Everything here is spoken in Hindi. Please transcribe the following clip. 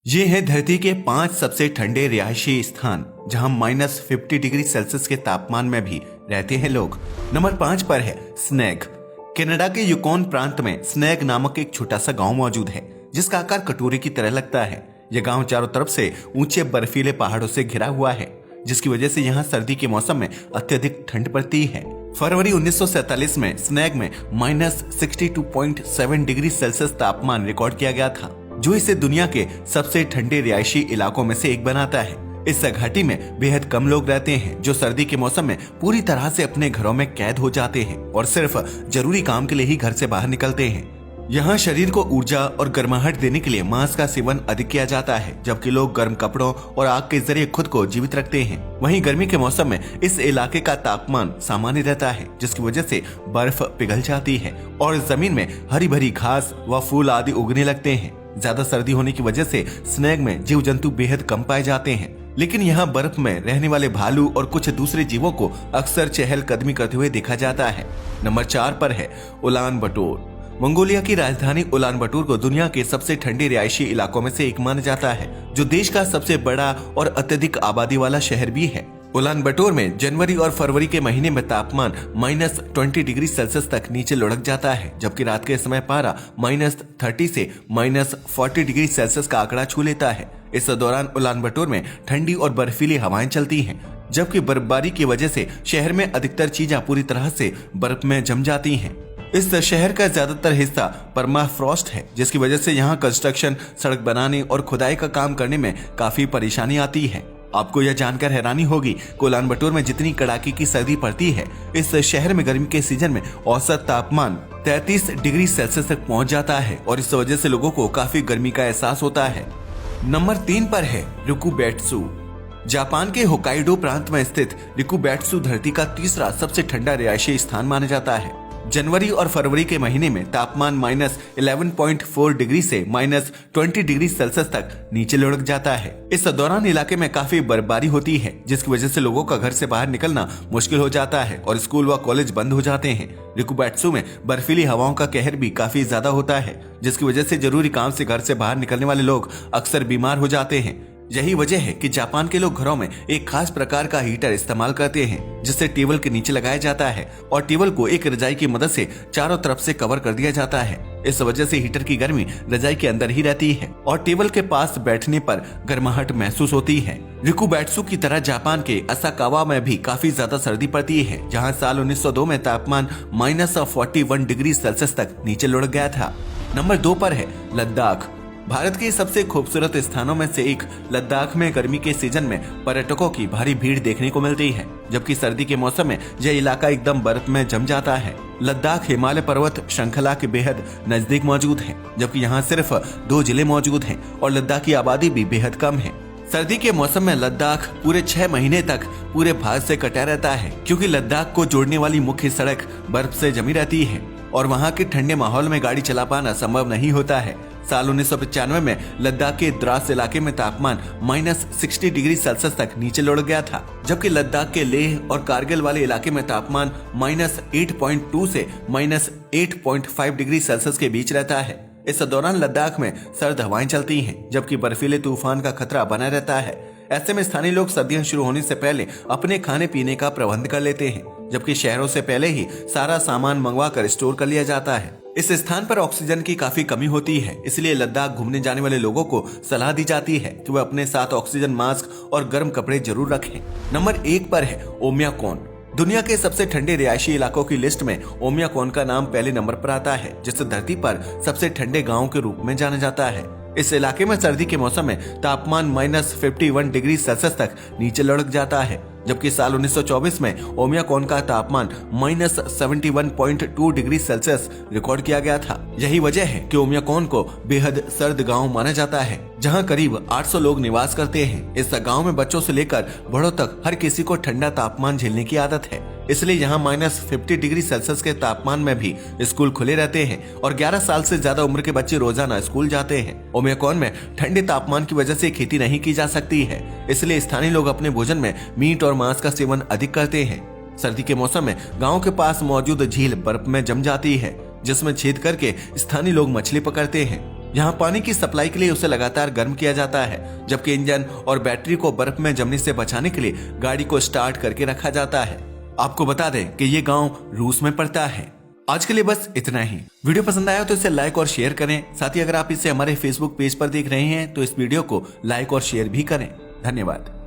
ये है धरती के 5 सबसे ठंडे रिहायशी स्थान जहां -50 डिग्री सेल्सियस के तापमान में भी रहते हैं लोग। नंबर 5 पर है स्नेग। कनाडा के यूकॉन प्रांत में स्नेग नामक एक छोटा सा गांव मौजूद है जिसका आकार कटोरे की तरह लगता है। यह गांव चारों तरफ से ऊंचे बर्फीले पहाड़ों से घिरा हुआ है जिसकी वजह से यहाँ सर्दी के मौसम में अत्यधिक ठंड पड़ती है। फरवरी 1947 में स्नेग में -62.7 डिग्री सेल्सियस तापमान रिकॉर्ड किया गया था, जो इसे दुनिया के सबसे ठंडे रिहायशी इलाकों में से एक बनाता है। इस घाटी में बेहद कम लोग रहते हैं जो सर्दी के मौसम में पूरी तरह से अपने घरों में कैद हो जाते हैं और सिर्फ जरूरी काम के लिए ही घर से बाहर निकलते हैं। यहाँ शरीर को ऊर्जा और गर्माहट देने के लिए मांस का सेवन अधिक किया जाता है, जबकि लोग गर्म कपड़ों और आग के जरिए खुद को जीवित रखते हैं। वहीं गर्मी के मौसम में इस इलाके का तापमान सामान्य रहता है, जिसकी वजह से बर्फ पिघल जाती है और जमीन में हरी भरी घास व फूल आदि उगने लगते हैं। ज्यादा सर्दी होने की वजह से स्नेग में जीव जंतु बेहद कम पाए जाते हैं, लेकिन यहाँ बर्फ में रहने वाले भालू और कुछ दूसरे जीवों को अक्सर चहलकदमी करते हुए देखा जाता है। नंबर 4 पर है उलान बटोर। मंगोलिया की राजधानी उलान बटोर को दुनिया के सबसे ठंडे रिहायशी इलाकों में से एक माना जाता है, जो देश का सबसे बड़ा और अत्यधिक आबादी वाला शहर भी है। उलान बटोर में जनवरी और फरवरी के महीने में तापमान -20 डिग्री सेल्सियस तक नीचे लुढ़क जाता है, जबकि रात के समय पारा -30 से -40 डिग्री सेल्सियस का आंकड़ा छू लेता है। इस दौरान उलान बटोर में ठंडी और बर्फीली हवाएं चलती हैं, जबकि बर्फबारी की वजह से शहर में अधिकतर चीजें पूरी तरह से बर्फ में जम जाती हैं। इस शहर का ज्यादातर हिस्सा परमाफ्रॉस्ट है, जिसकी वजह से यहाँ कंस्ट्रक्शन, सड़क बनाने और खुदाई का काम करने में काफी परेशानी आती है। आपको यह जानकर हैरानी होगी कि उलान बटोर में जितनी कड़ाके की सर्दी पड़ती है, इस शहर में गर्मी के सीजन में औसत तापमान 33 डिग्री सेल्सियस तक पहुंच जाता है और इस वजह से लोगों को काफी गर्मी का एहसास होता है। नंबर 3 पर है रिकुबेत्सु। जापान के होकाइडो प्रांत में स्थित रिकुबेत्सु धरती का तीसरा सबसे ठंडा रिहायशी स्थान माना जाता है। जनवरी और फरवरी के महीने में तापमान -11.4 डिग्री से -20 डिग्री सेल्सियस तक नीचे लुढ़क जाता है। इस दौरान इलाके में काफी बर्फबारी होती है, जिसकी वजह से लोगों का घर से बाहर निकलना मुश्किल हो जाता है और स्कूल व कॉलेज बंद हो जाते हैं। रिकुबेत्सु में बर्फीली हवाओं का कहर भी काफी ज्यादा होता है, जिसकी वजह से जरूरी काम से घर से बाहर निकलने वाले लोग अक्सर बीमार हो जाते हैं। यही वजह है कि जापान के लोग घरों में एक खास प्रकार का हीटर इस्तेमाल करते हैं, जिसे टेबल के नीचे लगाया जाता है और टेबल को एक रजाई की मदद से चारों तरफ से कवर कर दिया जाता है। इस वजह से हीटर की गर्मी रजाई के अंदर ही रहती है और टेबल के पास बैठने पर गर्माहट महसूस होती है। रिकुबेत्सु की तरह जापान के असाकावा में भी काफी ज्यादा सर्दी पड़ती है, जहाँ साल 1902 में तापमान -41 डिग्री सेल्सियस तक नीचे लुढ़क गया था। नंबर 2 पर है लद्दाख। भारत के सबसे खूबसूरत स्थानों में से एक लद्दाख में गर्मी के सीजन में पर्यटकों की भारी भीड़ देखने को मिलती है, जबकि सर्दी के मौसम में यह इलाका एकदम बर्फ में जम जाता है। लद्दाख हिमालय पर्वत श्रृंखला के बेहद नजदीक मौजूद है, जबकि यहाँ सिर्फ 2 जिले मौजूद हैं और लद्दाख की आबादी भी बेहद कम है। सर्दी के मौसम में लद्दाख पूरे 6 महीने तक पूरे भारत से कटा रहता है, क्योंकि लद्दाख को जोड़ने वाली मुख्य सड़क बर्फ से जमी रहती है और वहाँ के ठंडे माहौल में गाड़ी चला पाना संभव नहीं होता है। साल 1995 में लद्दाख के द्रास इलाके में तापमान -60 डिग्री सेल्सियस तक नीचे लुढ़क गया था, जबकि लद्दाख के लेह और कारगिल वाले इलाके में तापमान -8.2 से -8.5 डिग्री सेल्सियस के बीच रहता है। इस दौरान लद्दाख में सर्द हवाएं चलती हैं, जबकि बर्फीले तूफान का खतरा बना रहता है। ऐसे में स्थानीय लोग सर्दियां शुरू होने से पहले अपने खाने पीने का प्रबंध कर लेते हैं, जबकि शहरों से पहले ही सारा सामान मंगवा कर स्टोर कर लिया जाता है। इस स्थान पर ऑक्सीजन की काफी कमी होती है, इसलिए लद्दाख घूमने जाने वाले लोगों को सलाह दी जाती है कि वे अपने साथ ऑक्सीजन मास्क और गर्म कपड़े जरूर रखें। नंबर 1 पर है ओमियाकोन। दुनिया के सबसे ठंडे रिहायशी इलाकों की लिस्ट में ओमियाकोन का नाम पहले नंबर पर आता है, जिसे धरती पर सबसे ठंडे गाँव के रूप में जाना जाता है। इस इलाके में सर्दी के मौसम में तापमान -51 डिग्री सेल्सियस तक नीचे लुढ़क जाता है, जबकि साल 1924 में ओमियाकोन का तापमान -71.2 डिग्री सेल्सियस रिकॉर्ड किया गया था। यही वजह है कि ओमियाकोन को बेहद सर्द गांव माना जाता है, जहां करीब 800 लोग निवास करते हैं। इस गांव में बच्चों से लेकर बड़ों तक हर किसी को ठंडा तापमान झेलने की आदत है, इसलिए यहाँ -50 डिग्री सेल्सियस के तापमान में भी स्कूल खुले रहते हैं और 11 साल से ज्यादा उम्र के बच्चे रोजाना स्कूल जाते हैं। ओमियाकोन में ठंडे तापमान की वजह से खेती नहीं की जा सकती है, इसलिए स्थानीय लोग अपने भोजन में मीट और मांस का सेवन अधिक करते हैं। सर्दी के मौसम में गांव के पास मौजूद झील बर्फ में जम जाती है, जिसमें छेद करके स्थानीय लोग मछली पकड़ते हैं। यहाँ पानी की सप्लाई के लिए उसे लगातार गर्म किया जाता है, जबकि इंजन और बैटरी को बर्फ में जमने से बचाने के लिए गाड़ी को स्टार्ट करके रखा जाता है। आपको बता दें कि ये गांव रूस में पड़ता है। आज के लिए बस इतना ही। वीडियो पसंद आया तो इसे लाइक और शेयर करें। साथ ही अगर आप इसे हमारे फेसबुक पेज पर देख रहे हैं तो इस वीडियो को लाइक और शेयर भी करें। धन्यवाद।